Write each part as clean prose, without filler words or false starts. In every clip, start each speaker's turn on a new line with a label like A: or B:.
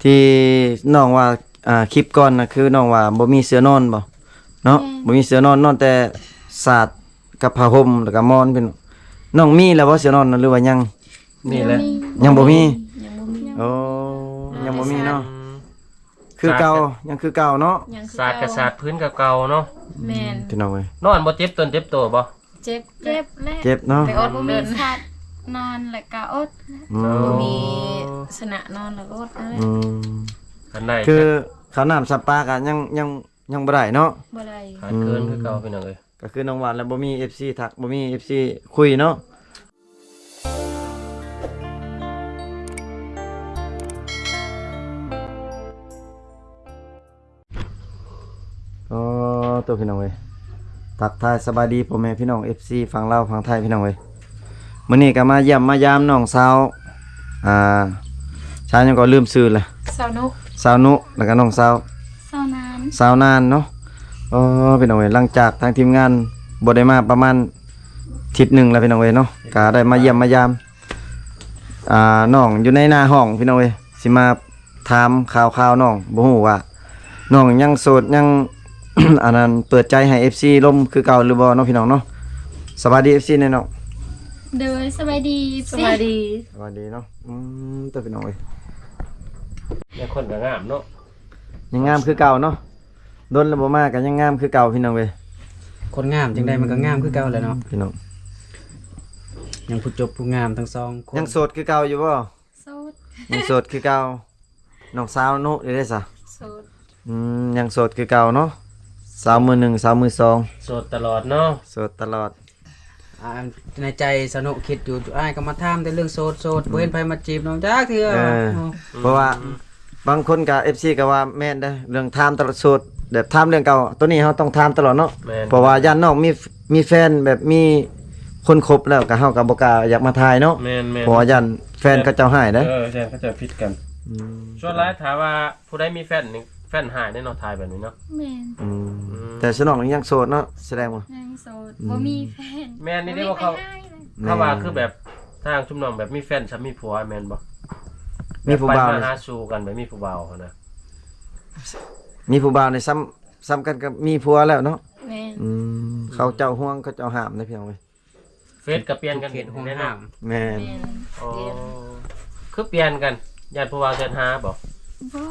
A: ที่น้องว่าคลิปก่อนน่ะคือน้องว่าบ่มีเสื้อนอนบ่เนาะบ่มีเสื้อนอนนอนแต่สาดกับผ้าห่มแล้วก็หมอนเป็นน้องมีแล้วบ่เสื้อนอนน่ะหรือว่ายัง
B: นี่แหละ
A: ยังบ่มี
C: ยังบ่มี
A: โอ้ยังบ่มีเนาะคือเก่ายังคือเก่าเนาะ
C: ยังคือ
B: สาดกระสาดพื้นเก่าๆเนาะ
C: แม่น
A: พี่น้องเอ้ย
B: นอนบ่เจ็บต้นเจ็บโตบ่
C: เจ็บเจ็บและ
A: เจ็บเนาะ
C: แต่อดบ่มีสัตว์นอนแล้วก็อด
A: อื
C: บ่
A: ม
C: มีสนะนอนแล้วก็อดนั่นแหละ
A: อืม
B: คันได้
A: คือข้าวน้ำสับปลาก็ยังบ่ได้เนาะ
C: บ่ได้
B: ขาดเกินคือเก่าพี่น้องเอ้ย
A: ก็คือน้องหวานแล้วบ่มี FC ทักบ่มี FC คุยเนาะก็ตัวพี่น้องเว้ยทักทายสบายดีพ่อแม่พี่น้อง FC ฝั่งลาวฝั่งไทยพี่น้องเว้ยมื้อนี้ก็มาเยี่ยมมายามน้องสาวชายยังก็ลืมชื่อละ
C: สาวนุก
A: สาวนุแล้วก็น้องสาว
C: สาวนาน
A: สาวนานเนาะพี่น้องเว้ยหลังจากทางทีมงานบ่ได้มาประมาณอาทิตย์หนึงแล้วพี่น้องเว้ยเนาะก็ได้มาเยี่ยมมายามน้องอยู่ในหน้าห้องพี่น้องเว้ยสิมาถามข่าวน้องบ่ฮู้ว่าน้องยังโสดยัง อันนั้นเปิดใจให้ FC ลมคือเก่าหรือบ่เนาะพี่น้องเนาะสวัสดี FC แน่เนาะ
C: เด้อสบายดี
D: สวัสดี
A: สวัสดีเนาะตัวพี่น้องเว้ย
B: ยังคนก็งามเนาะ
A: ยังงามคือเก่าเนาะโดนแล้วบ่มาก็ยังงามคือเก่าพี่น้องเว้ย
D: คนงามจังได้มันก็งามคือเก่าแหล้วเนาะ
A: พี่น้อง
D: ยังผู้จบผู้งามทั้งสองคน
A: ยังโสดคือเก่าอยู่บ่
C: โสด
A: ยังโสดคือเก่าน้องสาวนุได้ได้ซะ
C: โสด
A: ยังโสดคือเก่าเนาะสาวมือหนึ่งสาวมือสอง
B: โสดตลอดเนาะ
A: โสดตลอด
D: ในใจสนุกคิดอยู่อ้ายก็มาถามแต่เรื่องโสดบ่เห็นไผมาจีบน้องจักเทื่อ
A: เพราะว่าบางคนกับ FC ก็ว่าแม่นได้อเรื่องถามตลอดโสดแบบถามเรื่องเก่าตัวนี้เฮาต้องถามตลอดเนาะ
B: แม่น
A: เพราะว่าย่านน้องมีแฟนแบบมีคนคบแล้วก็เฮาก็บ่กล้าอยากมาทายเนาะ
B: แม่นๆ
A: เพราะว่าย่านแฟนเขาเจ้าหายเด้อ
B: แทนเขาจะผิดกันส่วนหลายถามว่าผู้ใดมีแฟนนี่แฟนหายแน่นอนทายแบบนี้เนาะ
C: แม่น
A: แต่สนองยังโสดเนาะแสดงว่า
C: ยังโสดบ่มีแฟน
B: แม่นนี่ได้ว่าเขา
C: บ่มีใครให้เลย
B: เขาว่าคือแบบทางชุมน้องแบบมีแฟนฉันมีผัวแม่นบ่
A: มีผู้บ่าว
B: ไป
A: นี่
B: มาหาสู่กันแบบมีผู้บ่าวเขานะ
A: มีผู้บ่าวในซ้ำกันกับมีผัวแล้วเนาะ
C: แม่น
A: เขาเจ้าห่วงเขาเจ้าห้ามนะพี่น้องเว้ย
B: เฟซก็เปลี่ยนกัน
D: เขตห้อง
B: แน่
D: ห้าม
A: แม่น
C: แม่น
B: อ๋อคือเปลี่ยนกันญาติผู้บ่าวเชิญหาบ่
C: บ่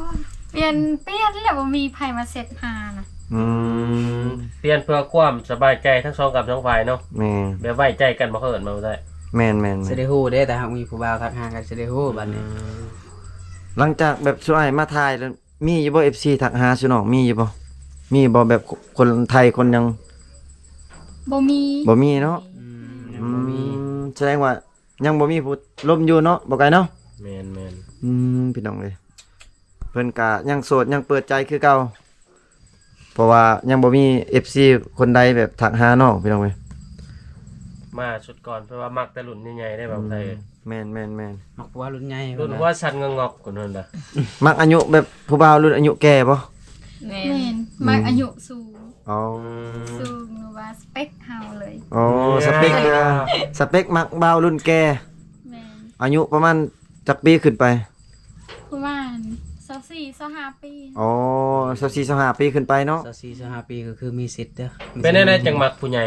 C: เปลี่ยนแล้วบ่มีไผมาเสร็จหานะ
A: อืม
B: เปลี่ยนเพื่อความสบายใจทั้งสองกับทั้งฝ่ายเนาะ
A: แม่น
B: แบบไว้ใจกันบ่เฮิ่นมาบ่ได้
A: แม่นแม่น
D: สิได้ฮู้เด้แต่หากมีผู้บ่าวทักหากันสิได้ฮู้บัดนี้
A: หลังจากแบบช่วยมาถ่ายแล้วมีอยู่บ่ FC ทักหาซุน้องมีอยู่บ่มีบ่แบบคนไทยคนยัง
C: บ่มี
A: บ่มีเนาะ
D: ยังบ่มี
A: แสดงว่ายังบ่มีผู้ล้มอยู่เนาะบ่ไกลเนาะ
B: แม่น
A: พี่น้องเอ้ยเพิ่นก็ยังโสดยังเปิดใจคือเก่าเพราะว่ายังบ่มี FC คนใดแบบทักหาน้องพี่น้องเอ้ย
B: ๆมาชุดก่อนเพราะว่ามักแต่รุ่นใหญ่ๆได้แบบไทย
A: แม่นแม่นแม่น
D: มักผัวรุ่นใหญ่
B: รุ่นว่าสันงอกๆกว่านั้นล่ะ
A: มักอายุแบบผู้บ่าวรุ่นอายุแก่บ่
C: แม่นมักอายุสูง
A: อ๋อ
C: สูงหนูว่าสเปคเฮาเลย
A: อ๋อสเปคสเปคมักบ่าวรุ่นแก่
C: แม่น
A: อายุประมาณจักปีขึ้นไป
C: ประมาณ24-25ปี
A: อ๋อ24-25ปีขึ้นไปเนาะ
D: 24-25ปีก็คือมีสิทธิ์เด้อ
B: เป็นได้จังมักผู้ใหญ่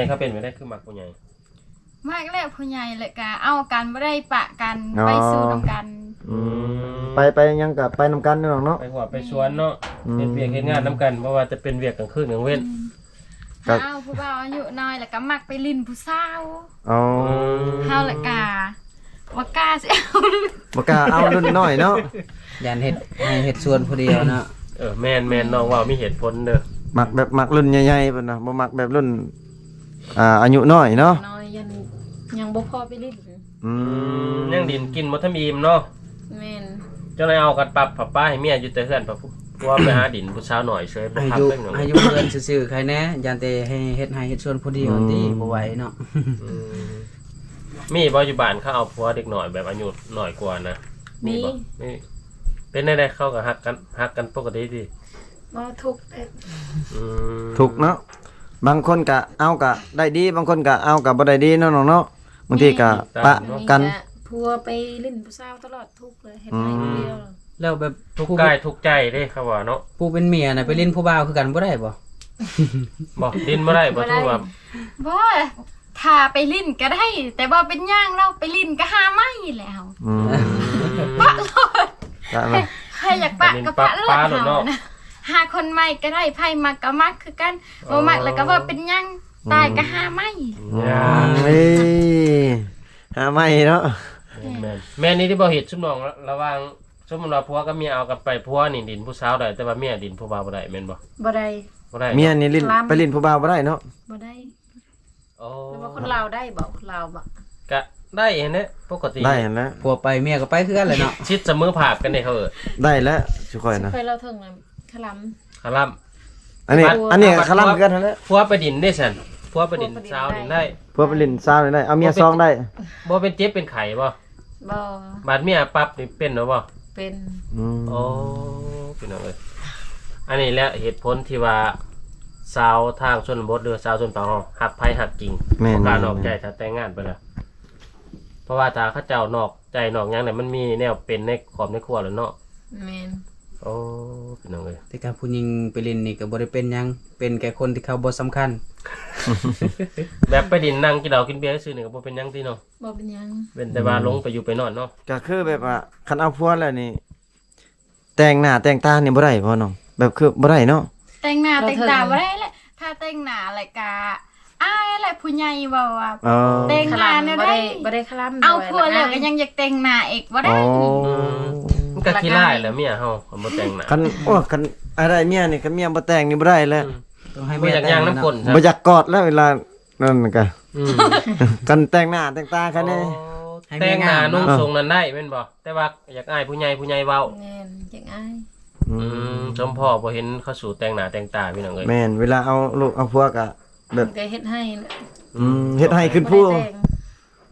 B: เขาเป็นไปได้คือมักผู้ใหญ่
C: มากแล้วผู้ใหญ่เลยก็เอากันบ่ได้ปะกันไปสู้นํกัน
A: ไปยังกับไปนำกันเนาะเนาะ
B: ไปหัวไปสวนเนาะเฮ็ดเวียกเฮ็ดงานนํกันเพราะว่าจะเป็นเวียกกลางคืนกลางเว้น
A: ครับ
C: เอาผู้บ่าวอายุน้อยแล้วก็มักไปลิ้นผู้สาว
A: อ๋อ
C: เฮาละกาบ่กล้าสิเอาเลย
A: บ่กล้าเอารุ่นน้อยเนาะ
D: ยันเฮ็ดให้เฮ็ดส่วนผู้เดียวเนาะ
B: แม่นน้องว่ามีเหตุผลเด้อ
A: มักแบบมักรุ่นใหญ่ๆเพิ่นน่ะบ่มักแบบรุ่นอายุน้อยเนาะ
C: น้อยยังบ่พอไปลิ้น
B: ยังดินกินบ่ทันอิ่มเนาะ
C: แม่น
B: จังได๋เอากันปรับผับป้าให้เมียอยู่แต่เฮือนผับผัวไปหาดินผู้สาวหน่อยเฉยบ่
D: ให้
B: พัก
D: อยู่
B: เรื่องหยัง
D: ให้อยู่เพิ่นซื่อๆใครแน่ยันแต่ให้เฮ็ดให้เฮ็ดส่วนผู้เดียวติบ่ไหวเนาะ
B: มีบ่อยู่บ้านเขาเอาผัวเด็กหน่อยแบบอายุหน่อยกว่านะบ่มีเป็นได้เขาก็ฮักกันปกติดี
C: บ่ทุกข์
A: ถูกเนาะบางคนก็เอาก็ได้ดีบางคนก็เอาก็บ่ได้ดีเนาะน้องเนาะบางทีก็ปะกัน
C: พัวไปลิ้นผู้สาวตลอดทุกข์เลยเฮ็ดให้ผู้เดียว
D: แล้วแบบ
B: ทุกกายทุกใจเด้ครับว่าเนาะ
D: ผู้เป็นเมียน่ะไปเล่นผู้บ่าวคือกันบ่ได้บ่
B: บ่ดินบ่ได้บ่ถือว่า
C: บ่ถ้าไปลิ้นก็ได้ แต่ว่าเป็นย่างเราไปลิ้นก็หาไม่แล้ว
A: อืม
C: ปะโลด
A: ได้ไหม
C: ใครอยากปะก็ปะโลดเฮานะหาคนใหม่ก็ได้ไผมักก็มักคือกันบ่มักแล้วก็ว่าเป็นย่างตายก็หาไม่
B: อย่า
A: เฮ้ยหาไม่เนาะ
B: แม่นี่ที่บ่เฮ็ดซุมน้องระหว่างสมมุติว่าผัวกับเมียเอากันไปผัวนี่ดินผู้สาวได้แต่ว่าเมียดินผู้บ่าวบ่ได้แม่นบ่
E: บ่ได้
B: บ่ได้
A: เมียนี่ลิ้นไปลิ้นผู้บ่าวบ่ได้เนาะ
E: บ่ได้
B: โอ้
E: แล้วว่าคนลาวได้บ่คนลาวบ่
B: ก็ได้เห็นเด้ปกติ
A: ได้เห็นแล้ว
D: ผัวไปเมียก็ไปคือกันแหละเนาะ
B: ชิดเสมอภาพกันได้เขาเอิ้น
A: ได้แล้วสุค่อยนะ
E: เคยเล่าถึงน่ะขลำ
B: คลัม
A: อันนี้คาร่ำกันนั่นแหละ
B: ผัวไปดินได้ซั่นผัวไปดินสาวดินได้
A: เพื่อไปลิ้นซาวได้เอาเมียซองได้
B: บ่เป็นเจ็บเป็นไข้บ่
E: บ่
B: บาดเมียปั๊บนี่เป็นเนาะบ่
E: เป็น
A: อืม
B: โอ้พี่น้องเอ้ยอันนี้แหละเหตุผลที่ว่าสาวทางชนบทหรือสาวชนเผ่าเฮาหักไผหักจริง
A: แม่
B: บ่
A: น
B: กล้านอกใจถ้าแต่งงานไปแล้วเพราะว่าถ้าเขาเจ้านอกใจนอกหยังเนี่ยมันมีแนวเป็นในครอบในครัวแล้วเนาะ
E: แม่น
B: โอ้พี่น้องเอ้ย
D: แต่การผู้หญิงไปเล่นนี่ก็บ่ได้เป็นหยังเป็นแค่คนที่เขาบ่สำคัญ
B: แบบไปดินนั่งกินเหล้ากินเบียร์ซื่อนี่ก็บ่เป็นหยังติเนาะ
E: บ่เป็นหยัง
B: เป็นแต่ว่าลงไปอยู่ไปนอนเนาะ
A: ก็คือแบบว่าคันเอาผัวแล้วนี่ แต่งหน้าแต่งตานี่บ่ได้พ่อน้องแบบคือบ่ได้เนาะ
C: แต่งหน้าแต่งตาบ่ได้แหละถ้าแต่งหน้าแล้วก็อ้ายแหละผู้ใหญ่เว้าว่า
A: อ๋อ
C: แต่ง
E: ข
C: หน้า
E: ลำ
C: เนี่ย
E: บ่
C: ได้
E: ได้บ่ได้ขลำ
C: เอาผัวแล้วก็ยังอยากแต่งหน้าอีกบ่ได้
A: อ๋อ
B: มันก็ขี้ร้ายแหล้วเมียเฮาคนบ่แต่งหน้า
A: คันโอ้คันอะไรเมียนี่คันเมียบ่แต่งนี่บ่ได้แล้ว
D: ต้องให้
B: บ่
D: เมีย
B: อยาก
D: แต่
B: ย่าง
D: ง
B: น้ำก้น
A: บ่อยากกอดแล้วเวลานั่นก็
B: อืม
A: กันแต่งหน้าแต่งตาคันนี้
B: แต่งหน้านุ่งทรงนั้นได้แม่นบ่แต่ว่าอยากอายผู้ใหญ่เว้า
E: แม่นจังอาย
B: ชมพ่อบ่เห็นเขาสู่แต่งหน้าแต่งตาพี่น้องเอ้ย
A: แม่นเวลาเอาลูกเอาผัวก็แบบ
E: ก็เฮ็ดให้
A: เฮ็ดให้ขึ้นผู้
E: บ่ได้แต่ง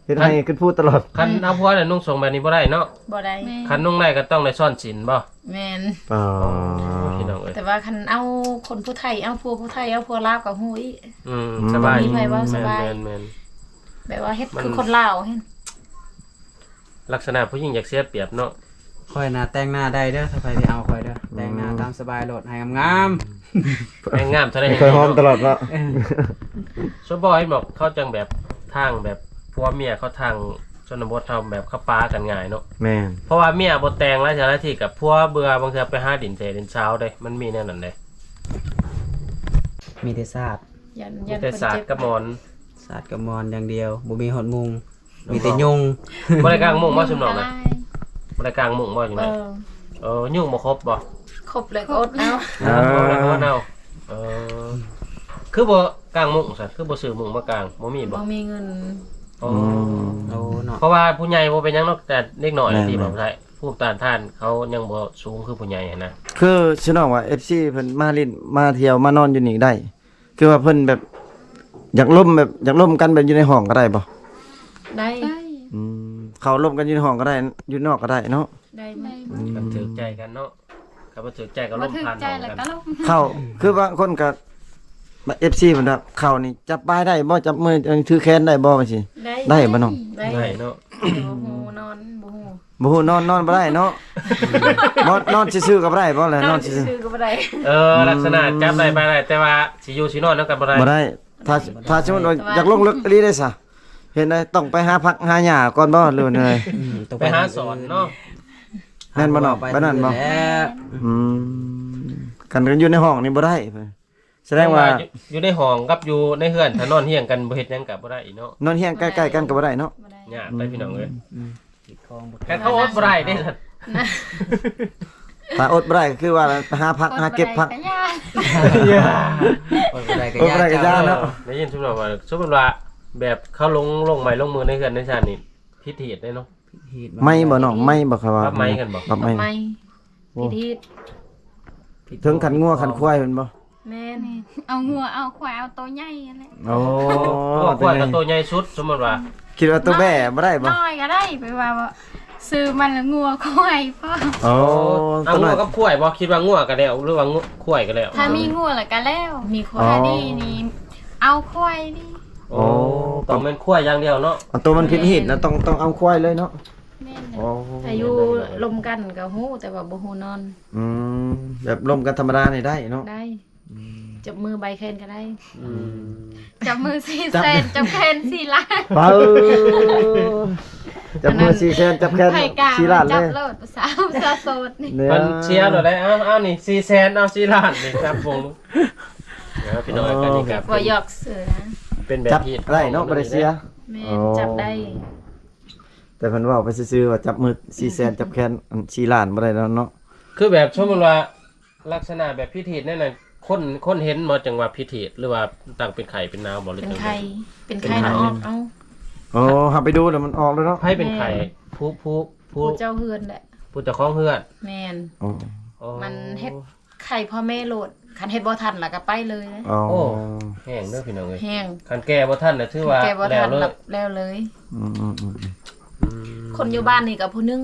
A: เฮ็ดให้ขึ้นผู้ตลอด
B: คันเอาผัวน่ะนุ่งทรงแบบนี้บ่ได้เนาะ
E: บ่ได้
C: แม่
B: คันนุ่งได้ก็ต้องได้ซ่อนศีลบ่
E: แม่น
A: อ๋อ
B: พี่น้องเอ้ย
E: แต่ว่าคันเอาคนผู้ไทยเอาผัวผู้ไทยเอาผัวลาวก็ฮู้อีก
B: สบาย
E: มีไผเว้าสบาย
B: แม่น
E: แบบว่าเฮ็ดคือคนลาวเห็น
B: ลักษณะผู้หญิงอยากเสียเปรียบเนาะ
D: ค่อยน่ะแต่งหน้าได้เด้อถ้าใครที่เอาค่อยเด้อแต่งหน้าตามสบายโลดให้งาม
B: แต่งงามเท่าใด
A: เคยหอมตลอดเนาะ
B: สมบอยบอกเขาจังแบบทางแบบผัวเมียเขาทางชนบททำแบบเขาป้ากันง่ายเนาะ
A: แม่น
B: เพราะว่าเมียบ่แต่งแล้วจะละที่กับผัวเบื่อบางเทื่อไปหาดินเทดินเช้าเด้มันมีแน่นั่นเด้
D: ๆมีแต่ศาสตร์
E: ยัน
B: มี
E: ยัน
B: แต่
E: คน
B: ศาสต
E: เจ็บ
B: ร์กับหมอน
D: ศาสตร์กับมอนอย่างเดียวบ่มีหดมุงมีแต่ยุง
B: บ่ได้กลางมุ้งบ่ซุมน้อง
C: อะไร
B: นะบ่ได้กลางมุ้งบ่จัง
E: เอ
B: ได๋
E: อ
B: ยุ่งบ่ครบบ่
E: ครบเลยก็อดเอา
B: บ่เอาคือบ่กลางมุ้งซะคือบ่ซื้อมุ้งมากลางบ่มีบ่
E: บ่มีเงิน
B: อ๋อ
D: โอ้เนาะ
B: เพราะว่าผู้ใหญ่บ่เป็นหยังเนาะแต่เด็กน้อยที่บอกได้ภูมิต้านทานเขายังบ่สูงคือผู้ใหญ่หันนะ
A: คือฉันบอกว่า FC เพิ่นมาเล่นมาเที่ยวมานอนอยู่นี่ได้ คือว่าเพิ่นแบบอยากล่มกันแบบอยู่ในห้องก็ได้บ่
E: ได้
C: ได้
A: เขาล่มกันอยู่ในห้องก็ได้อยู่นอกก็ได้เนาะ
E: ได้หม
C: ได้
E: ด
B: ก็ถือใจกันเนาะก็บ่ถือใจก็
C: บ่
B: ล่ม
C: ถึก
B: ผ่าน
C: ใจ
B: ห้อง
C: แล้ว
B: กัน
C: ก็ลง
A: เข้าคือบางคนก็ FC เพิ่นว่าเข้านี่จับปลายได้บ่จับมือถือแขนได้บ่ว่าสิ
E: ได้
A: ได้บ่น้อง
E: ได้
B: ได้เนาะ
E: บ่ฮู้นอนบ่ฮู้
A: บ่ฮู้นอนบ่ได้เนาะบ่นอนซื่อๆก็บ่ได้บ่แหละนอนซื่อ
E: ซื้อก็บ่ได้
B: ลักษณะจับได้ไปได้แต่ว่าสิอยู่สินอนนำกันบ่ได้
A: ๆบ่ได้ถ้าสมมุติว่าอยากลงลึกอีหลีได้ซะเห็นได้ต้องไปหาพักหาหญ้าก่อนบ่หรือว่าไง
D: ต้อง
B: ไปหาสอนเนาะ
A: แม่นบ่น้องไปนั่นบ่
D: แล้ว
A: กันอยู่ในห้องนี่บ่ได้เพิ่นแสดงว่า
B: อยู่ในห้องกับอยู่ในเฮือนถ้านอนเฮียงกันบ่เฮ็ดหยังก็บ่ได้อีกเนาะ
A: นอนเฮียงใกล้ๆกันก็บ่ได้เนาะ
E: บ่ได้
B: ยากไปพี่น้องเอ้ย
D: ติดคองบ่
B: แต่เขาอดบ่ได้เด้สัตว์
A: ถ้าอดบ่ได้ก็คือว่าไปหาพักหาเก็บพัก
C: ก็ยาก
D: อดบ่ได้ก็
A: อดบ่ได้ก็ยากเนาะ
B: ได้ยินสมมุติว่าแบบเขาลงไม้ลงมือในเฮือนในชาตินี่พิธีได้เนาะ
A: ไม่บ่น้องไม่บ่ครับว่า
B: รับไม้กันบ่
A: รับไม้
E: ไม่พิธี
A: ถึงขันงัวขันควายเพิ่นบ่
E: แม่น
C: นี่เอางัวเอาควายเอาตัวใหญ่นั่นแหละ
A: โอ้
B: พวกควายกับตัวใหญ่สุดสมมุติว่า
A: คิดว่าตัวแบ่บ่ได้บ่
C: น้อยก็ได้ไปว่าซื้อมันแล้วงัวควายพ่อ
A: โอ้
B: เอา
A: ตัว
B: งั
A: น้
B: ว
A: อย
B: กับควายบ่คิดว่างัวก็แล้วหรือว่าควายก็แล้ว
C: ถ้ามีงัวแล้วก็แล้ว
E: มีค
A: อ๋
E: วา
A: อ
E: ย
C: ถ้านี่เอาควายนี่
B: โอ้ต้องเป็นควายอย่างเดียวเนาะ
A: เอาตัวมันผิดหีดนะต้องเอาควายเลยเนาะ
C: แ แม่น
A: โอ้
E: อายุลมกันก็ฮู้แต่ว่าบ่ฮู้นอน
A: อืมแบบร่วมกันธรรมดานี่ได้เนาะ
E: ได้จับมือใบแคนก็ได้
C: จับมือ4 เซนจับแขน4 ล้าน
A: เป้าจับมือ4 เซนจับแขน
C: ไผ่กา
A: 4ล้านเล
C: จับ
A: ย
C: โลดสาวโสดนี่
A: เนี่ย
B: มันเชียร์หน่อยได้เอานี่400,000เอา4ล้านนี่ครับวงนะครับพี่น้อยกันนี่ครับ
E: บ่หยอกเสือนะ
B: เป็นแบบ
A: จับ
B: ที่
A: ได้เนาะบ่ได้เสีย
E: แม่
A: อ๋อ
E: จับได้
A: แต่เพิ่นเว้าไปซื่อๆว่าจับมือ4 แสนจับแขนอัน4ล้านบ่ได้แล้วเนาะ
B: คือแบบสมมุติว่าลักษณะแบบพิธีนั่นน่ะคนเห็นบ่จังว่าพิธีหรือว่าตั้งเป็นไข่เป็นนาวบ่หรือ
E: เป็น
B: จัง
E: ไข่
B: ใด
E: เป็นไข่นะออกเอา
A: โอ้เฮาไปดูแล้วมันออกแล้วเนาะ
B: ไผเป็นไข่ผู้
E: ผู้เจ้าเฮือนแหละ
B: ผู้เจ้าของเฮือน
E: แม่น
A: อ๋อ
B: อ๋อ
E: มันเฮ็ดไข่พ่อแม่โหลดคันเฮ็ดบ่ทันล่ะก็ไปเลยนะ
A: อ๋อ
B: โอ้แห้งเด้อพี่น้องเอ้ย
E: แห้ง
B: คันแก่บ่ทันน่ะถือว่า
E: แกบ่
B: แล้
E: ทั
B: วน เลย
E: หลับแล้วเลย
A: อืม
B: อืม
E: คนอยู่บ้านนี่กับผู้หนึง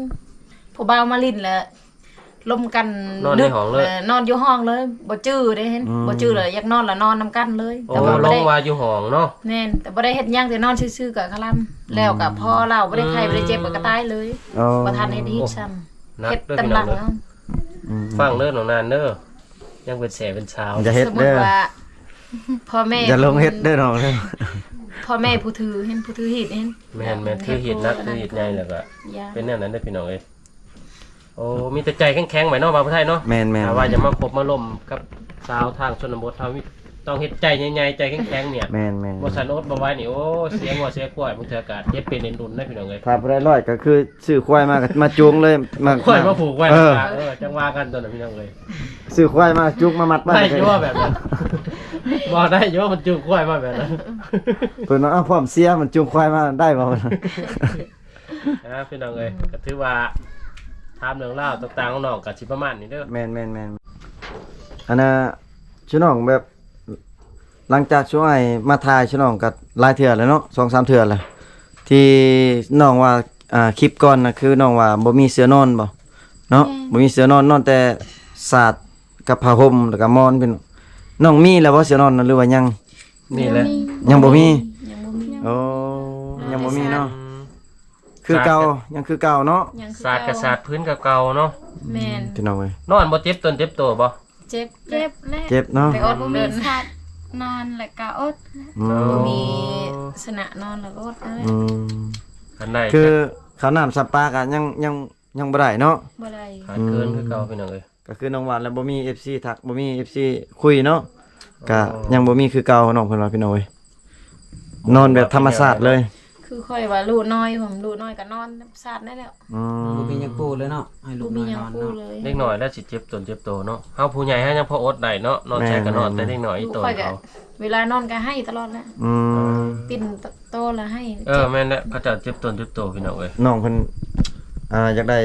E: ผู้บ่าวมาลิ้นแล้วลมกัน
B: นอนในห้องเลย
E: นอนอยู่ห้องเลยบ่จื้อได้เห็นบ่จื้อเลยอยากนอนละนอนนํกันเลย
B: โอ้
E: แต่ว่า
B: ล
E: บ่
B: ง
E: ได้
B: ว่าอยู่ห้องเนาะ
E: แม่นแต่บ่ได้เฮ็ดหยังแต่นอนซื่อๆกับคลำแล้วก็พอเราบ่ได้ไข้บ่ได้เจ็บก็ตายเลย
A: อ๋อ
E: บ่ทันได้ฮิตซ้ำ
B: นัก
E: เฮ็ด
B: เด้อ
E: ตำ
B: พี่น้
E: ลั
B: อง
E: ง
B: เด้อ
E: เอา
B: ฟังเด้อน้องนานเด้อยังเป็นแสเป็นเช้า
A: อย่าเฮ็ด
E: สมมุ
A: เด้
E: ติ
A: อ
E: ว่าพ่อแม่
A: อย่าลงเฮ็ดเด้อน้องเด้อ
E: พ่อแม่ผู้ถือเห็นผู้ถือฮีดเห็น
B: แม่นคือเฮ็ดนักคือเฮ็ดใหญ่แล้วก็
E: ยา
B: เป็นแนวนั้นเด้อพี่น้องเอ้ยโอ้มีแต่ใจแข็งๆไว้เนาะบ่าวผู้ไทยเนาะ
A: แม่น
B: ถ้าว่าจะมาคบมาล่มกับสาวทางชนบทเฮาต้องเฮ็ดใจใหญ่ๆใจแข็งๆเนี่ย
A: แม่น
B: บ่สันอดบ่ไหว้นี่โอ้เสียงว่าเสียกล้วยมันเถื่ออากาศเจ็บเป็นเอ็นรุนได้พี่น้องเอ้ย
A: ถ้าบ่ได้ร้อยก็คือซื้อควายมาก็มาจูงเลยมา
B: ควายมาผูกไว้
A: เออ
B: จังว่ากันตัวน่ะพี่น้องเอ้ย
A: ซื้อควายมาจุกมามัดไว้
B: ได้อยู่ว่าแบบนั้นบ่ได้อยู่ว่ามันจูงควายมาแบบนั้น
A: เพิ่นว่าอ้าวพร้อมเสียมันจูงควายมาได้บ่
B: พี่น้องเอ้ยก็ถือว่าถามเรื่องราวต่างๆของน้องก็สิประมาณนี้เด้อ
A: แม่นอันน่ะชื่อน้องแบบหลังจากช่วงไอ้มาถ่ายชื่อน้องก็หลายเทื่อแล้วเนาะ 2-3 เทื่อแล้วที่น้องว่าคลิปก่อนน่ะคือน้องว่าบ่มีเสื้อนอนบ่เนาะบ่มีเสื้อนอนนอนแต่สาดกับผ้าห่มแล้วก็หมอนเป็นน้องมีแล้วบ่เสื้อนอนน่ะหรือว่ายัง
B: นี่แหละ
A: ยังบ่มี
E: ยังบ่มี
A: โอ้ยังบ่มีเนาะคือเก่ายังคือเก่าเนาะ
E: ยังคือ
B: ศาสตร์กับศาสตร์พื้นเก่าๆเนาะ
E: แม่น
A: พี่น้องเอ้ย
B: นอนบ่เจ็บตนเจ็บตัวบ่
E: เจ็บ
C: เจ็บและ
A: เจ็บเนาะ
E: ไปอด
C: บ่
E: เดิ
C: มี
E: น
C: สัตว์นอนแล้วก็อด
A: อื
E: บ่
A: ม
E: มีสนะนอนแล้วก็อดนั่นแหละ
A: อืม
B: คันได้
A: คือข้าวน้ำสับปลาก็ยังบ่ได้เนาะ
E: บ่ได้
B: ขาดเกินคือเก่าพี่น้องเอ้ย
A: ก็คือน้องหวานแล้วบ่มี FC ทักบ่มี FC คุยเนาะก็ยังบ่มีคือเก่าน้องเพิ่นว่าพี่น้องเอ้ยนอนแบบธรรมชาติเลย
E: คือค่อยว่าลูกน้อยผมลูกน้อยก็นอนสาดได้แล้ว
A: อื
D: บ่
A: ม
D: มีหยังปูเลยเนาะให้ลู
E: บ่
D: ก
E: มี
D: น้อย
E: หยัง
D: นอน
E: พูด
D: เนาะ
E: เลย
B: เด็กหน่อยแล้วสิเจ็บตนเจ็บตัวเนาะเฮาผู้ใหญ่เฮายังพออดได้เนาะนอนใจก็นอนแต่เด็กหน่อยอี
E: ลูก
B: ตัว
E: ค่อยก็
B: เขา
E: เวลานอนก็ให้ตลอดแหละ
A: อืม
E: ปิ่นโตแล้วให้
B: แม่นแหละเขาจะเจ็บตนเจ็บตัวพี่น้องเอ้ย
A: น้องเพิ่นอยากได้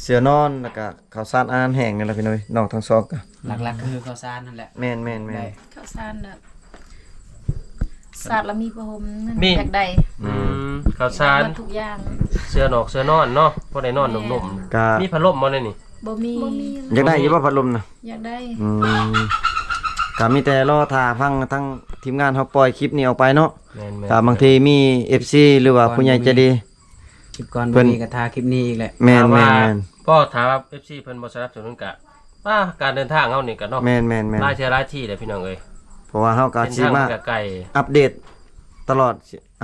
A: เสื้อนอนแล้วก็ข้าวสารอาหารแห้งนี่ล่ะพี่น้องเอ้ยน้องทั้งสองก็
D: หลักๆก็คือข้าวสารนั่นแหละ
A: แม่น
D: ได้
A: ๆ
E: ข้าวสารน่ะสาดแล้วมีผ้าห่มนั่น
B: มี
E: อยากได้
B: ข้าวสาร
E: หมดทุกอย่าง
B: เสื้อนอกเสื้อนอนเนาะพอได้นอนนุ่ม
A: ก็
B: ๆมีพัดลมบ่ได้นี่
E: บ่มี
C: บ่มี
A: อยากได้อยู่บ่พัดลมน่ะ
E: อยากได้
A: อืมก็มีแต่รอท่าฟังทั้งทีมงานเฮาปล่อยคลิปนี้ออกไปเนาะ
B: แม่นๆ
A: ก็บางทีมี FC หรือว่าผู้ใหญ่ใจดี
D: คลิปก่อน
A: เพิ่
D: บ่
A: น
D: มีกระทาคลิปนี้อีกแหละ
A: แม่น
B: ถามว่า
A: ๆ
B: พ่อถามว่า FC เพิ่นบ่สนับสนุนกะว่าการเดินทางเฮานี่ก็เนาะ
A: แม่นๆ
B: หลายเที่ยวหลายที่เด้อพี่น้องเอ้ย
A: ๆเพราะว่าเฮาก็
B: เป็น
A: สิ
B: ทาง
A: มา
B: มันก็ไกล
A: อัปเดตตลอด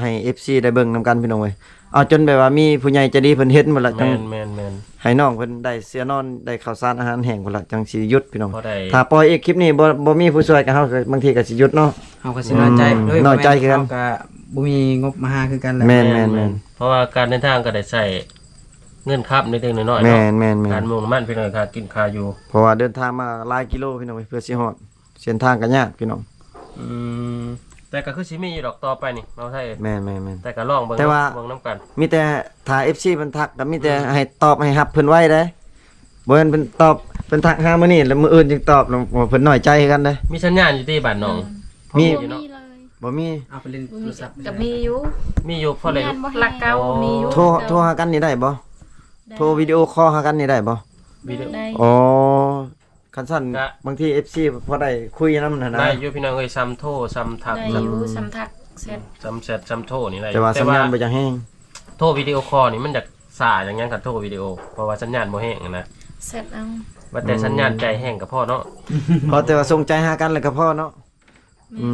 A: ให้ FC ได้เบิ่งนํกันพี่น้องเว้ยเอาจนแบบว่ามีผู้ใหญ่ใจดีเพิ่นเฮ็ดหมดละจัง
B: แม่น
A: ให้น้องเพิ่นได้เสื้อนอนได้ข้าวสารอาหารแห้งพุ่นละจังสิหยุดพี่น้อง
B: พอได้
A: ถ้าปล่อยอีกคลิปนี้บ่มีผู้ช่วยกันเฮาก็บางทีก็สิหยุดเนาะ
D: เฮาก็สิน้อยใจด้วย
A: น้อยใจคือกัน
D: เฮาก็บ่มีงบมาหาคือกันแหละ
A: แม่น
B: เพราะว่าการเดินทางก็ได้ใช้เงินครับนิดๆหน่อยๆ
A: แม่
B: เนาะ
A: นแม่น
B: การมุ่งน้ำมันพี่น้องค่ากินค่าอยู่
A: เพราะว่าเดินทางมาหลายกิโลพี่น้องเว้ยเพื่อสิฮอดเส้นทางก็ยากพี่น้อง
B: แต่ก็คือสิมีอยู่ดอกต่อไปนี่เนาะไทย
A: แม่น
B: แต่ก็ลองเบิ่ง
A: แต่ว่า
B: เบิ่งน้ำกัน
A: มีแต่ถ้า FC เพิ่นทักก็มีแต่ให้ตอบให้รับเพิ่นไว้เด้บ่แม่นเพิ่นตอบเพิ่นทักหามื้อนี้แล้วมื้ออื่นจึงตอบแล้วเพิ่นน้อยใจคือกันเด้
B: มีสัญญาณอยู่ที่บ้านน้อง
A: มี
B: พอ
C: บ่
B: อยู่เนาะ
C: มีเลย
A: บ่มี
D: เอาไปเล่นโทรศัพท์
E: ก็มีอยู่
B: มีอยู่พอเลย
C: งานบ่
E: หลักเก่ามีอยู่
A: โทรหากันนี่ได้บ่โทรวิดีโอคอลหากันนี่ได้บ่
B: วิดีโอ
E: ได้
A: อ๋อคันซั่น
B: ก็
A: บางที FC พอได้คุยนำนั่นนะ
B: ได้อยู่พี่น้องเอ้ยซ้ำโทรซ้ำทัก
E: ได้อยู่สำทักเสร็จ
B: ซ้ำแชทซ้ำโทรนี่ได้อยู่
A: แต่ว่าสัญญาณบ่จะแห้ง
B: โทรวิดีโอคอลนี่มันจะ สาอย่างงั้นกับโทรวิดีโอเพราะว่าสัญญาณบ่แห้งนะ
C: เสร็จเอา
B: ว่าแต่สัญญาณใจแห้งกับพ่อเนาะ
A: พอแต่ว่าส่งใจหากันเลยก็พอเนาะอื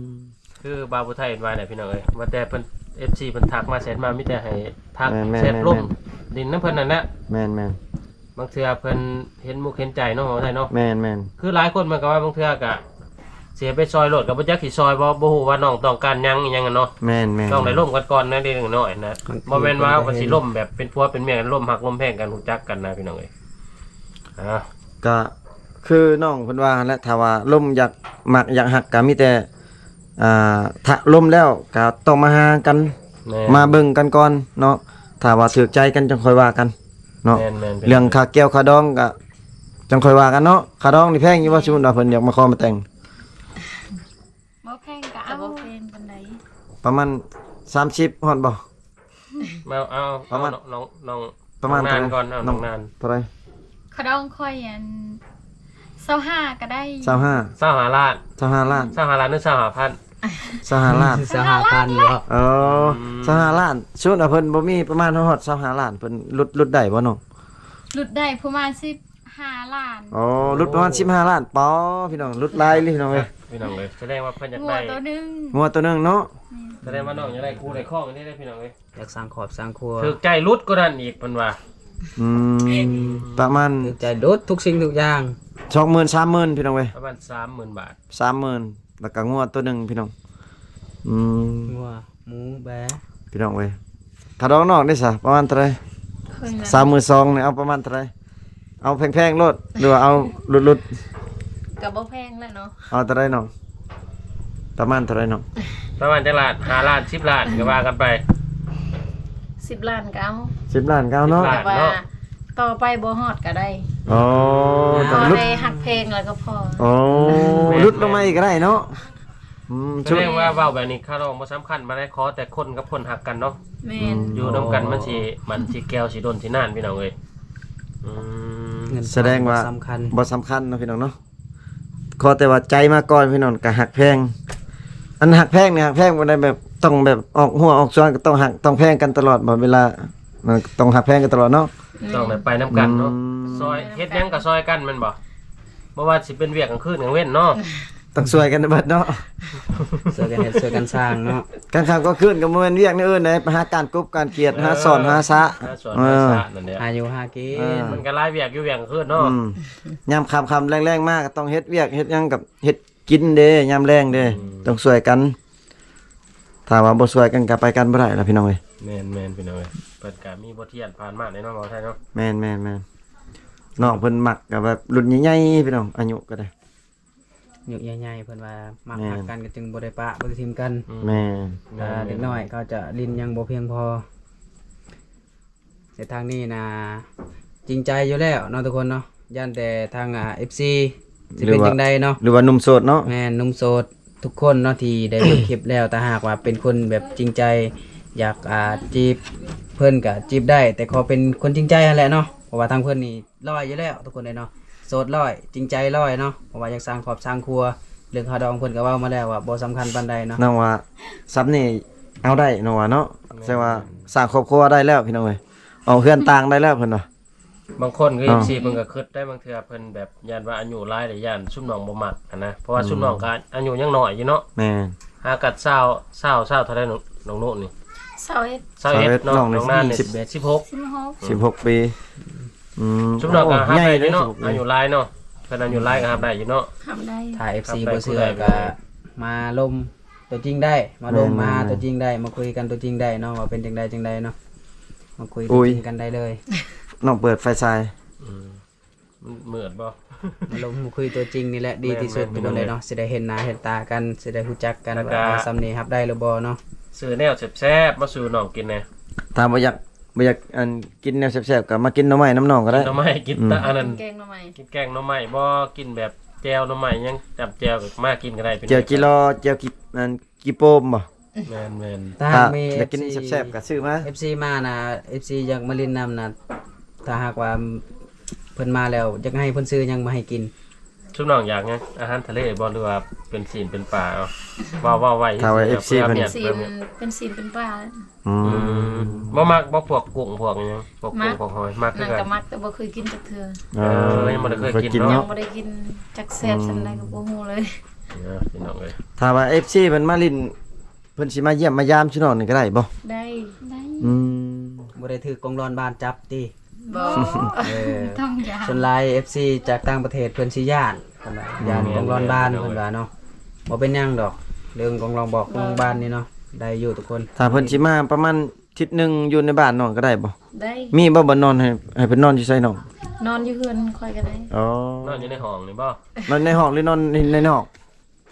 A: ม
B: คือบาวผู้ไทยเห็นว่าเนี่ยพี่น้องเอ้ยว่าแต่เพิ่น FC เพิ่นทักมาเสร็จมามีแต่ให้ทักเสร็จล่มดินน้ำเพิ่นนั่นแหละ
A: แม่นแม่น
B: บางเทื่อเพิ่นเห็นมุกเห็นใจเนาะบาวผู้ไทยเนาะ
A: แม่นแม่น
B: คือหลายคนมันก็ว่าบางเทื่อก็เสียไปซอยโลดกับบ่จักสิซอยบ่ฮู้ว่าน้องต้องการหยังอีหยังอะเนาะ
A: แม่นแม่น
B: ต้องได้ร่มกันก่อนนะเด็กน้อยนะบ่แม่นว่าก็สิร่มแบบเป็นผัวเป็นเมียกันร่มหักร่มแพงกันรู้จักกันนะพี่น้องเอ้ยอ่า
A: ก็คือน้องเพิ่นว่าแหละถ้าว่าล่มอยากมักอยากหักก็มีแต่ถ้าล่มแล้วก็ต้องมาหากัน
B: แม่
A: มาเบิ่งกันก่อนเนาะถ้าว่าถูกใจกันจังค่อยว่ากันเนาะ
B: แม่น
A: เรื่องค่าแก้วค่าดองก็จังค่อยว่ากันเนาะค่าดองนี่แพงอยู่ว่าสมมุติว่าเพิ่นอยากมาขอมาแต่ง
C: บ่แพงก็
E: แต่
C: เอา
E: บ่เพลงปานใด
A: ประมาณ30ฮอดบ่
B: มาเอา
A: ประมาณ
B: น้อง
A: ประมาณ
B: นานก่อนเอา
A: น้
B: น้
A: อ
B: อง งนาน
A: เท่าไหร่
C: ขดองค่อยอัน25ก็ได้
A: 25
B: 25ล้าน
A: 25ล้าน
B: 25ล้านหรือ25,000
A: 25ล้าน
D: สหพันธ์เหรอ
A: เออ25ล้านชุดเพิ่นบ่มีประมาณฮอด25ล้านเพิ่นลดได้บ่น้อง
C: หลุดได้ประมาณ15ล้าน
A: อ๋อลดประมาณ15ล้านป๋อพี่น้องลดหลายเลยพี่น้องเอ้ย
B: พี่น้องเอ้ยแสดงว่าเพิ่นอยาก
C: งัว
B: ได้
C: ตัวหนึง
A: งัวตัวหนึงเนาะ
B: แสดงว่าน้องอยากได้คู่ได้ข้องอันนี้ได้พี่น้องเอ้ย
D: อยากสร้างครอบสร้างครัว
B: ถึกใจรุดก็นั่นอีกเพิ่นว่า
A: อืมประมาณ
D: ถูกใจโดดทุกสิ่งทุกอย่าง
A: 20,000 30,000พี่น้องเว้ย
B: ประมาณ 30,000 บาท
A: 30,000แล้วก็งัวตัวหนึงพี่น้องอืม
D: งัวหมูแบะ
A: พี่น้องเว้ยถ้าดองนอกได้ซะประมาณเท่าไหร่
C: เพิ่นน่ะ
A: 32,000นี่เอาประมาณเท่าไหร่เอาแพงๆโลดหรือว่าเอาลุด
E: ก็บ่แพงแล้วเนาะ
A: ๆเอาเท่าไหร่น้องประมาณเท่าไหร่น้อง
B: ประมาณจักล้าน5ล้าน10ล้านก็ว่ากันไป
E: 10ล้านก็เอา
A: 10ล้านก็เอาเนาะ
B: 10ล้
E: แต่ว่า
B: เนาะ
E: ต่อไปบ่ฮอดก็ได้
A: อ๋อ
E: พ
A: ต้อ
E: อง
A: ลุด
E: ได้ฮักเพลงแล้วก็พอ
A: อ๋อลุดลงมาอีกก็ได้เนาะอืม
B: แส
A: ชุด
B: ดงว่าเว้าแบบนี้ค่าดองบ่สำคัญมาได้ขอแต่คนกับคนหักกันเนาะ
E: แม่น
B: อยู่นํกันมันสิแก้วสิดนสินานพี่น้องเอ้ยอืม
D: เงิน
A: แสดงว่า
D: สำคัญ
A: บ่สำคัญเนาะพี่น้องเนาะขอแต่ว่าใจมาก่อนพี่น้องก็หักแพงอันหักแพงเนี่ยหักแพงบ่ได้แบบต้องแบบออกหัวออกซ้อนก็ต้องหักต้องแพงกันตลอดบ่เวลามันต้องหักแพงกันตลอดเนาะ
B: ต้องได้ไปนํกันเนาะ
A: อืม
B: ซอยเฮ็ดหยังก็ซอยกันแม่นบ่บ่ว่าสิเป็นเวียกกลางคืนกลางเว้นเนาะ
A: ต้องช่วยกันเบิดเนาะ
D: ช่วยกันเฮ็ดช่วยกันสร้างเนาะ
A: กลางค่ำก็คืนก็บ่แม่นเวียกนี่อื่นเลยไปหาการกบการเกียรติหาสอนหาสะ
B: หาสอน
A: เอ
B: หา
A: อ
B: สะนั่นแหละ
D: หาอยู่หากิ
A: เออ
D: น
B: มันก็หลายเวียกอยู่เวียกกลางคืนเนาะ
A: อืมยามค่ำๆแรงๆมากก็ต้องเฮ็ดเวียกเฮ็ดหยังกับเฮ็ดกินเด้ยามแรงเด้ต้องช่วยกันถ้าว่าบ่ช่วยกันก็ไปกันบ่ได้ล่ะพี่น้องเอ้ย
B: แม่นพี่น้องเอ้ยเปิดก็มีบทเรียนผ่านมาในเนาะบ่ไทยเนาะ
A: แม่นน้องเพิ่นมักก็แบบรุ่นใหญ่ๆพี่น้องอายุก็ได้
D: ยุคใหญ่ๆเพิ่นว่ามัก
A: แม่น
D: หักกันก็จึงบ่ได้ปะบ่ได้ทิมกัน
A: แม่
D: เด็กน้อยเขาจะลิ้นยังบ่เพียงพอแต่ทางนี้นะจริงใจอยู่แล้วเนาะทุกคนเนาะย่านแต่ทางFC สิเป็นจังใดเนาะ
A: หรือว่าหนุ่มโสดเนาะ
D: แม่นหนุ่มโสดทุกคนเนาะที่ได้เบิ่งคลิปแล้วแต่หากว่าเป็นคนแบบจริงใจ อยากจีบเพิ่นก็จีบได้ แต่ขอเป็นคนจริงใจนั่นแหละเนาะเพราะว่าทางเพิ่นนี่ร้อยอยู่แล้วทุกคนเลยเนาะโสดร้อยจริงใจร้อยเนาะเพราะว่าอยากสร้างครอบสร้างครัวเรื่องค่าดองเพิ่นก็เว้ามาแล้วว่าบ่สำคัญปานใดเนาะ
A: น้องว่าซับนี่เอาได้น้องว่าเนาะแสดงว่าสร้างครอบครัวได้แล้วพี่น้องเอ้ยเอาเฮือนต่างได้แล้วเพิ่นว่า
B: บางคนก็
A: อ้าว
B: FC เพิ่นก็คิดได้บางเทื่อเพิ่นแบบย่านว่าอายุหลายได้ย่านซุมน้องบ่มักอะนะเพราะว่าซุมน้องก็อายุยังน้อยอยู่เนาะ
A: แม่น
B: หากัด20เท่าใดน้องโน่นนี่
C: 21
B: 21เนาะ
A: น้องนี่
B: น้องนานนี่
C: 16
A: 16ปีอืม
B: 16ซุมน้องก็หา
A: ใหญ่
B: ได้
A: เล
B: อย ยู่เนาะ
A: 16
B: อายุหลายเนาะเพิ่นอายุหลายก็หาได้อยู่เนาะ
C: ทำได้
D: ถ้า FC
B: ครับ
D: บ่เชื่อ
B: ได้
D: ก็มาลมตัวจริงได้ มาลมมาตัวจริงได้มาคุยกันตัวจริงได้เนาะว่าเป็นจังใดเนาะมาคุยตัวจริงกันได้เลย
A: น้องเปิดไฟฉาย
B: อืมมันเหมือนบ่
D: มาลงมาคุยตัวจริงนี่แหละดีที่สุด
B: แม่นๆ
D: ทุกคนเลยเนาะสิได้เห็นหน้าเห็นตากันสิได้รู้จักกัน
B: แล้วก็
D: ว่าสำนีรับได้หรือบ่เนาะ
B: ซื้อแนวแซ่บๆมาสู่น้องกินแหน่
A: ถ้าบ่อยากอันกินแนวแซ่บๆก็มากินหน่อไม้น้ำน้องก็ได้
B: หน่อไม้กินตะอันนั้น
E: แกงหน่อไม้
B: กินแกงหน่อไม้บ่กินแบบแจ่วหน่อไม้ยังจับแจ่วก็มากินก็ได้เป็น
A: เจียวจิรอเจียวกิอันกิโปมบ่
B: แม่น
D: ถ้า
A: ถ้า
D: มี
A: อยากกินแซ่บๆก็ซื้อมา
D: FC มานะ FC อยากมาลินนำนะถ้าหากว่าเพิ่นมาแล้วอยากให้เพิ่นซื้อหยังมาให้กิน
B: ชุบน้องอยากไงอาหารทะเลบ่หรือว่าเป็นศีลเป็นป่าเอาว่าไว้
A: ถ้าว่า FC เพิ่น
B: เนี่ย
E: ซีนเป็นซีนเป็นปลา
A: อื
B: อื
A: ม
B: มบ่มักบ่พวกกุ้งพวกหยังพวกกุ้งพวกหอยมักคือ
E: นั่น
B: กั
E: ก็
B: น
E: มักแต่บ่เคยกินจักเทื่อ
B: ยังบ่ได้เคยกิน
E: ยั
B: เนาะ
E: งบ่ได้กินจักแซ่บซั่นใดก็บ่ฮู้เลย
B: พี่น้องเอ้ย
A: ถ้าว่า FC เพิ่นมาลิ้นเพิ่นสิมาเยี่ยมมายามชิน้องนี่ก็ได้บ่
E: ได้
C: ได้
A: อืม
D: บ่ได้ถือกองร้อนบ้านจับติ
E: บ่
D: เออ
C: ต้องยา
D: ส่วนหลาย FC จากต่างประเทศเพิ่นสิย่านเพิ่นว่าย่านกองร้อนบ้านเพิ่นว่าเนาะบ่เป็นหยังดอกเรื่องกองร้อนบอกกองร้อนบ้านนี่เนาะได้อยู่ทุกคน
A: ถ้าเพิ่นสิมาประมาณอาทิศหนึงอยู่ในบ้านน้องก็ได้บ่
E: ได้
A: มีบ่นอนให้เพิ่นนอนอยู่ไสน้อง
E: นอนอยู่เฮือนค่อยก็ได้
A: อ๋อน
B: อนอยู่ในห้องนี่บ่
A: นอนในห้องหรือนอนในนอก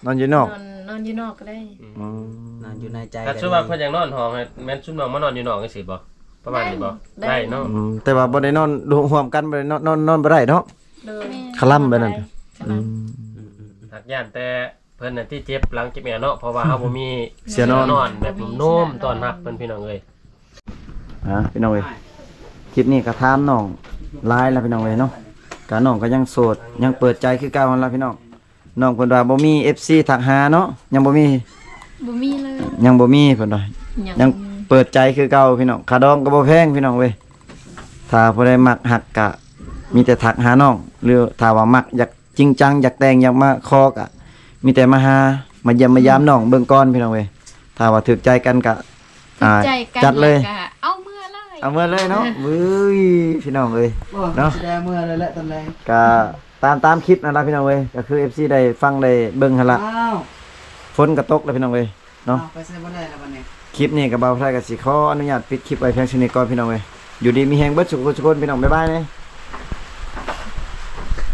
A: นอนอยู่นอก
E: นอนอยู่นอกก็ได้
A: อืม
D: นอนอยู่ในใจ
B: ถ้าชุบว่าเพิ่นอยากนอนห้องให้แม่นชุบน้องมานอนอยู่นอกจังซี่บ่ประมาณนี้บ่ได้เนาะ
A: อืมแต่ว่าบ่ได้นอนร่วมกันบ่ได้นอนบ่ได้เนาะ
E: โดย
A: คลั่มไปนั่น
E: คลั่ม
B: หักย่านแต่เพิ่นน่ะที่เจ็บหลังเจ็บแม่เนาะเพราะว่าเฮาบ่มี
A: เสียนอน
B: แบบนุ่มๆต้อนรับเพิ่นพี่น้องเอ้ย
A: พี่น้องเอ้ยคลิปนี้ก็ถามน้องหลายแล้วพี่น้องเอ้ยเนาะกะน้องก็ยังโสดยังเปิดใจคือเก่าหั่นล่ะพี่น้องน้องเพิ่นว่าบ่มี FC ทักหาเนาะยังบ่มี
C: บ่มีเลย
A: ยังบ่มีเพิ่นว่ายังเปิดใจคือเก่าพี่น้องค่าดองก็บ่แพงพี่น้องเว้ยถ้าผู้ใดมักหักกะมีแต่ทักหาน้องหรือถ้าว่ามักอยากจริงจังอยากแต่งอยากมาคอกะมีแต่มาหามาเยี่ยมมายามน้องเบิ่งก่อนพี่น้องเว้ยถ้าว่าถูกใจกันกะ
C: ถูกใจกัน
A: จัดเลย
C: แวก็เอาเมื่อเลย
A: เอาเมื่อเลยเนาะเว้ยพี่น้องเอ้ย เนาะ
D: แสดงเมื่อเลยแหละตอนแรง
A: ก็ตามคลิปนั่นล่ะพี่น้องเว้ยก็คือ FC ได้ฟังได้เบิ่งหั่นล่ะ
D: อ้าว
A: ฝนก็ตกแล้วพี่น้องเว้ยเนาะ
D: ไปใส่บ่ได้แล้วบัดนี้
A: คลิปนี้ก็เบาไทยก็สิขออนุญาตปิดคลิปไว้เพียงเท่านี้ก่อนพี่น้องเว้ยอยู่ดีมีแฮงเบิดสุขสุขคนพี่น้องบ๊ายบายเด้